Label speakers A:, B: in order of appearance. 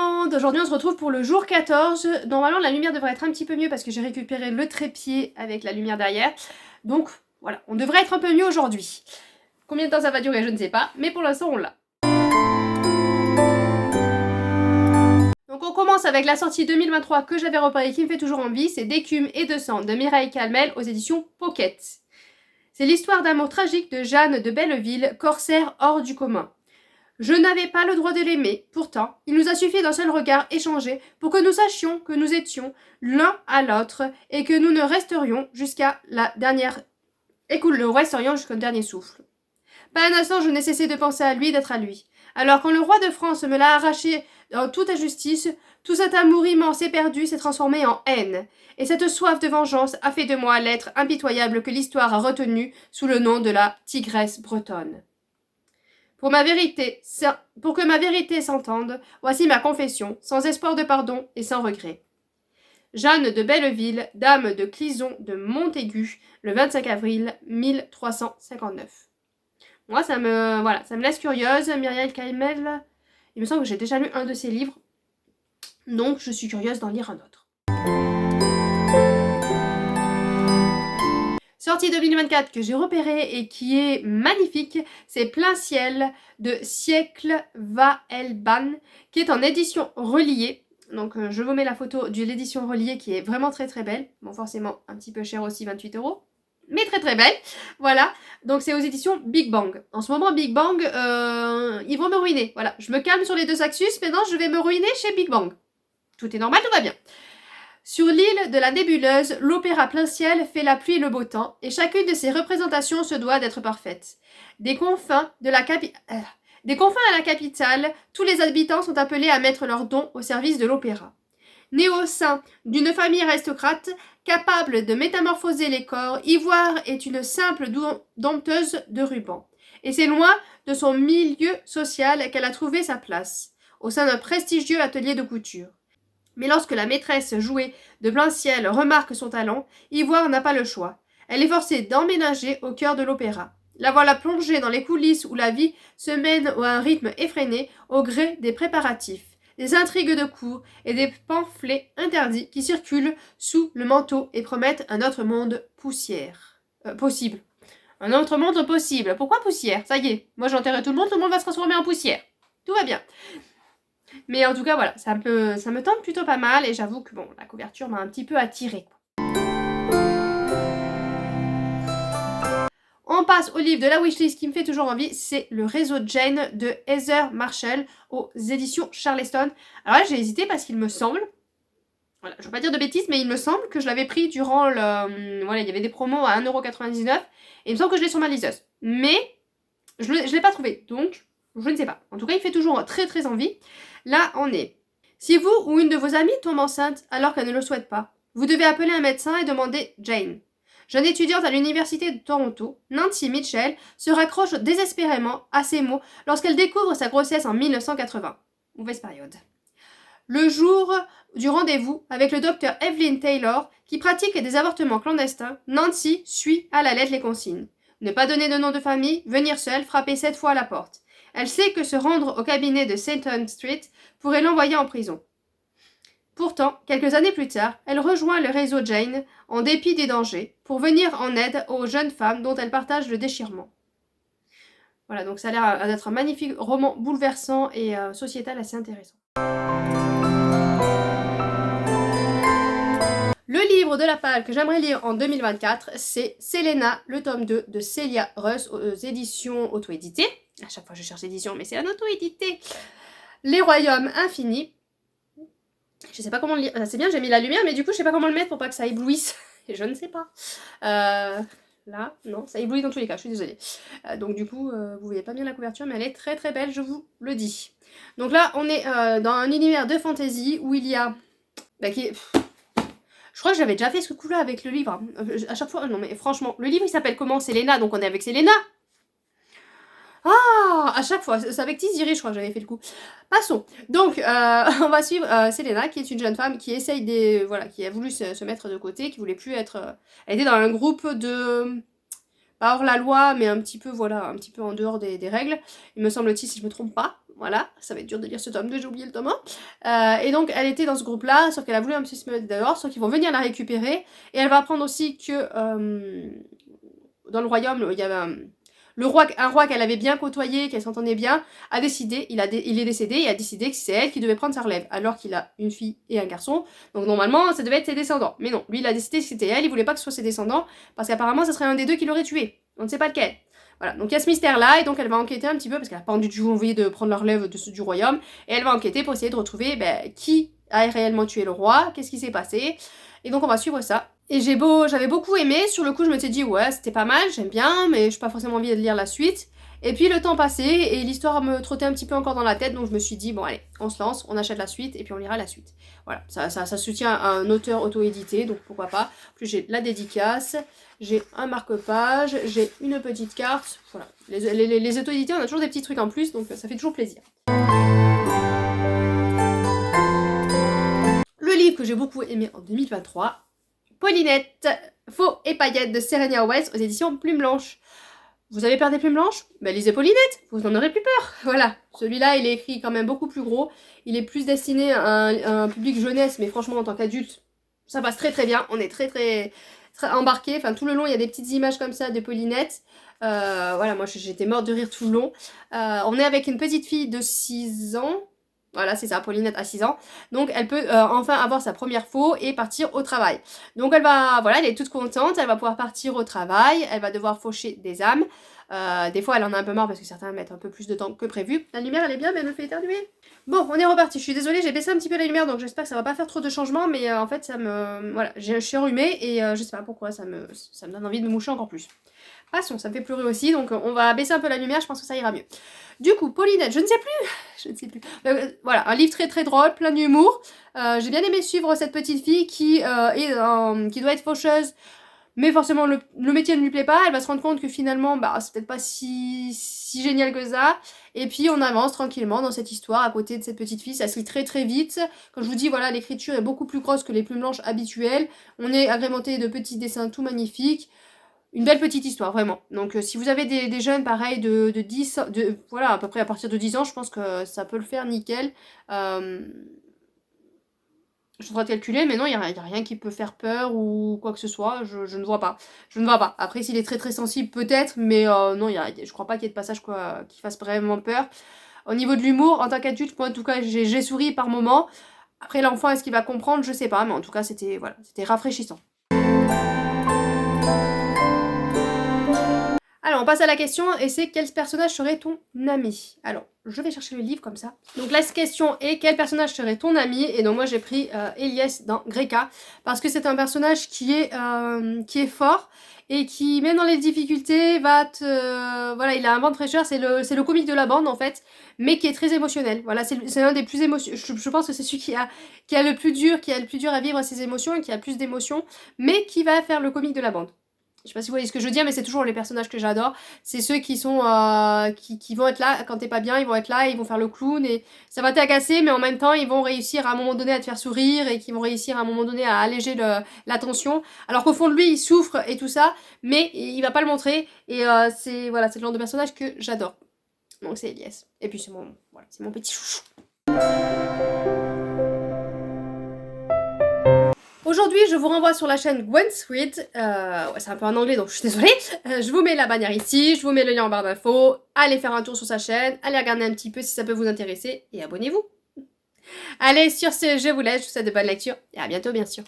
A: monde! Aujourd'hui on se retrouve pour le jour 14. Normalement la lumière devrait être un petit peu mieux parce que j'ai récupéré le trépied avec la lumière derrière. Donc voilà, on devrait être un peu mieux aujourd'hui. Combien de temps ça va durer, je ne sais pas, mais pour l'instant on l'a. Donc on commence avec la sortie 2023 que j'avais repérée qui me fait toujours envie, c'est D'écume et de sang de Mireille Calmel aux éditions Pocket. C'est l'histoire d'amour tragique de Jeanne de Belleville, corsaire hors du commun. Je n'avais pas le droit de l'aimer, pourtant, il nous a suffi d'un seul regard échangé pour que nous sachions que nous étions l'un à l'autre et que nous ne resterions jusqu'à la dernière... et que nous resterions jusqu'au dernier souffle. Pas un instant je n'ai cessé de penser à lui, d'être à lui. Alors quand le roi de France me l'a arraché dans toute injustice, tout cet amour immense et perdu s'est transformé en haine. Et cette soif de vengeance a fait de moi l'être impitoyable que l'histoire a retenu sous le nom de la tigresse bretonne. Pour que ma vérité s'entende, voici ma confession, sans espoir de pardon et sans regret. Jeanne de Belleville, dame de Clison de Montaigu, le 25 avril 1359. Moi, ça me laisse curieuse. Mireille Calmel, il me semble que j'ai déjà lu un de ses livres, donc je suis curieuse d'en lire un autre. Sortie 2024 que j'ai repérée et qui est magnifique, c'est Plein ciel de Siècle Vaelban, qui est en édition reliée. Donc je vous mets la photo de l'édition reliée qui est vraiment très très belle. Bon, forcément un petit peu cher aussi, 28 €, mais très très belle. Voilà, donc c'est aux éditions Big Bang. En ce moment, Big Bang, ils vont me ruiner. Voilà, je me calme sur les deux Axus, maintenant je vais me ruiner chez Big Bang. Tout est normal, tout va bien. Sur l'île de la Nébuleuse, l'opéra Plein ciel fait la pluie et le beau temps, et chacune de ses représentations se doit d'être parfaite. Des confins à la capitale, tous les habitants sont appelés à mettre leurs dons au service de l'opéra. Né au sein d'une famille aristocrate, capable de métamorphoser les corps, Ivoire est une simple dompteuse de rubans. Et c'est loin de son milieu social qu'elle a trouvé sa place, au sein d'un prestigieux atelier de couture. Mais lorsque la maîtresse jouée de Plein ciel remarque son talent, Ivoire n'a pas le choix. Elle est forcée d'emménager au cœur de l'opéra. La voilà plongée dans les coulisses où la vie se mène à un rythme effréné au gré des préparatifs, des intrigues de cour et des pamphlets interdits qui circulent sous le manteau et promettent un autre monde possible. Un autre monde possible. Pourquoi poussière? Ça y est, moi j'enterre tout le monde va se transformer en poussière. Tout va bien. Mais en tout cas, voilà, ça me tente plutôt pas mal et j'avoue que bon, la couverture m'a un petit peu attirée. On passe au livre de la wishlist qui me fait toujours envie, c'est Le réseau Jane de Heather Marshall aux éditions Charleston. Alors là, j'ai hésité parce qu'il me semble, voilà, je ne veux pas dire de bêtises, mais il me semble que je l'avais pris durant le... Voilà, il y avait des promos à 1,99 € et il me semble que je l'ai sur ma liseuse. Mais je ne l'ai pas trouvé, donc je ne sais pas. En tout cas, il fait toujours très très envie. Là, on est. Si vous ou une de vos amies tombe enceinte alors qu'elle ne le souhaite pas, vous devez appeler un médecin et demander Jane. Jeune étudiante à l'université de Toronto, Nancy Mitchell se raccroche désespérément à ces mots lorsqu'elle découvre sa grossesse en 1980. Mauvaise période. Le jour du rendez-vous avec le docteur Evelyn Taylor, qui pratique des avortements clandestins, Nancy suit à la lettre les consignes. Ne pas donner de nom de famille, venir seule, frapper 7 fois à la porte. Elle sait que se rendre au cabinet de St. Street pourrait l'envoyer en prison. Pourtant, quelques années plus tard, elle rejoint le réseau Jane, en dépit des dangers, pour venir en aide aux jeunes femmes dont elle partage le déchirement. Voilà, donc ça a l'air d'être un magnifique roman bouleversant et sociétal assez intéressant. Le livre de la palle que j'aimerais lire en 2024, c'est Selena, le tome 2 de Celia Russ aux éditions auto-éditées. À chaque fois je cherche édition, mais c'est un auto-édité. Les royaumes infinis. Je sais pas comment le lire. C'est bien, j'ai mis la lumière, mais du coup je sais pas comment le mettre pour pas que ça éblouisse. Et je ne sais pas. Là, non, ça éblouit dans tous les cas, je suis désolée. Donc du coup, vous voyez pas bien la couverture, mais elle est très très belle, je vous le dis. Donc là, on est dans un univers de fantasy où il y a... Je crois que j'avais déjà fait ce coup-là avec le livre. À chaque fois, non mais franchement, le livre il s'appelle comment? Selena, donc on est avec Selena. Ah, à chaque fois, c'est avec Tiziri, je crois que j'avais fait le coup. Passons. Donc, on va suivre Selena, qui est une jeune femme qui essaye voilà, qui a voulu se mettre de côté, qui voulait plus être... elle était dans un groupe de... pas hors la loi, mais un petit peu, voilà, un petit peu en dehors des règles. Il me semble-t-il, si je me trompe pas. Voilà, ça va être dur de lire ce tome 2, j'ai oublié le tome 1. Et donc elle était dans ce groupe-là, sauf qu'elle a voulu un petit se mettre dehors, sauf qu'ils vont venir la récupérer. Et elle va apprendre aussi que dans le royaume, il y avait un roi qu'elle avait bien côtoyé, qu'elle s'entendait bien, a décidé, il est décédé et a décidé que c'est elle qui devait prendre sa relève, alors qu'il a une fille et un garçon. Donc normalement, ça devait être ses descendants. Mais non, lui il a décidé que c'était elle, il voulait pas que ce soit ses descendants, parce qu'apparemment, ce serait un des deux qui l'aurait tué. On ne sait pas lequel. Voilà, donc il y a ce mystère-là, et donc elle va enquêter un petit peu, parce qu'elle n'a pas envie du tout envie de prendre la relève du royaume, et elle va enquêter pour essayer de retrouver qui a réellement tué le roi, qu'est-ce qui s'est passé, et donc on va suivre ça. Et j'avais beaucoup aimé, sur le coup je me suis dit ouais c'était pas mal, j'aime bien, mais je n'ai pas forcément envie de lire la suite. Et puis le temps passait, et l'histoire me trottait un petit peu encore dans la tête, donc je me suis dit bon allez, on se lance, on achète la suite, et puis on lira la suite. Voilà, ça soutient un auteur auto-édité, donc pourquoi pas. En plus j'ai la dédicace, j'ai un marque-page, j'ai une petite carte, voilà. Les auto-édités, on a toujours des petits trucs en plus, donc ça fait toujours plaisir. Le livre que j'ai beaucoup aimé en 2023, Paulinette, Faux et paillettes de Serena West aux éditions Plume Blanche. Vous avez peur des plumes blanches? Ben lisez Paulinette, vous n'en aurez plus peur. Voilà, celui-là il est écrit quand même beaucoup plus gros, il est plus destiné à un public jeunesse, mais franchement en tant qu'adulte, ça passe très très bien, on est très embarqué, enfin tout le long il y a des petites images comme ça de Paulinette. Voilà, moi j'étais morte de rire tout le long. On est avec une petite fille de 6 ans. Voilà, c'est ça, Paulinette a 6 ans. Donc elle peut enfin avoir sa première faux et partir au travail. Donc elle est toute contente, elle va pouvoir partir au travail, elle va devoir faucher des âmes. Des fois elle en a un peu marre parce que certains mettent un peu plus de temps que prévu. La lumière elle est bien mais elle me fait éternuer. Bon, on est reparti, je suis désolée, j'ai baissé un petit peu la lumière donc j'espère que ça va pas faire trop de changements. Mais en fait ça me... Voilà, je suis enrhumée et je sais pas pourquoi ça me donne envie de me moucher encore plus. Passons, ça me fait pleurer aussi, donc on va baisser un peu la lumière, je pense que ça ira mieux. Du coup, Paulinette, je ne sais plus. Voilà, un livre très très drôle, plein d'humour. J'ai bien aimé suivre cette petite fille qui doit être faucheuse, mais forcément le métier ne lui plaît pas. Elle va se rendre compte que finalement, c'est peut-être pas si génial que ça. Et puis on avance tranquillement dans cette histoire à côté de cette petite fille. Ça se lit très très vite. Comme je vous dis, voilà, l'écriture est beaucoup plus grosse que les plumes blanches habituelles. On est agrémenté de petits dessins tout magnifiques. Une belle petite histoire, vraiment. Donc si vous avez des jeunes, pareil, de 10... voilà, à peu près à partir de 10 ans, je pense que ça peut le faire nickel. Je suis en train de calculer, mais non, il n'y a rien qui peut faire peur ou quoi que ce soit. Je ne vois pas. Je ne vois pas. Après, s'il est très très sensible, peut-être, mais non, je crois pas qu'il y ait de passage qui fasse vraiment peur. Au niveau de l'humour, en tant qu'adulte, moi, en tout cas, j'ai souri par moment. Après, l'enfant, est-ce qu'il va comprendre? Je sais pas, mais en tout cas, c'était rafraîchissant. Alors, on passe à la question, et c'est quel personnage serait ton ami? Alors, je vais chercher le livre comme ça. Donc la question est, quel personnage serait ton ami? Et donc moi j'ai pris Elias dans Greka, parce que c'est un personnage qui est fort, et qui, même dans les difficultés, va te... voilà, il a un vent de fraîcheur, c'est le comique de la bande en fait, mais qui est très émotionnel. Voilà, c'est un des plus émotionnels. Je pense que c'est celui qui a le plus dur, à vivre ses émotions, et qui a plus d'émotions, mais qui va faire le comique de la bande. Je sais pas si vous voyez ce que je veux dire, mais c'est toujours les personnages que j'adore. C'est ceux qui sont qui vont être là quand t'es pas bien, ils vont être là, ils vont faire le clown et ça va t'agacer, mais en même temps ils vont réussir à un moment donné à te faire sourire et qui vont réussir à un moment donné à alléger la tension. Alors qu'au fond de lui il souffre et tout ça, mais il va pas le montrer. Et c'est le genre de personnage que j'adore. Donc c'est Elias. Et puis c'est mon petit chouchou. Aujourd'hui, je vous renvoie sur la chaîne Gwen's Read. C'est un peu en anglais, donc je suis désolée. Je vous mets la bannière ici, je vous mets le lien en barre d'infos. Allez faire un tour sur sa chaîne, allez regarder un petit peu si ça peut vous intéresser et abonnez-vous. Allez, sur ce, je vous laisse, je vous souhaite de bonnes lectures et à bientôt bien sûr.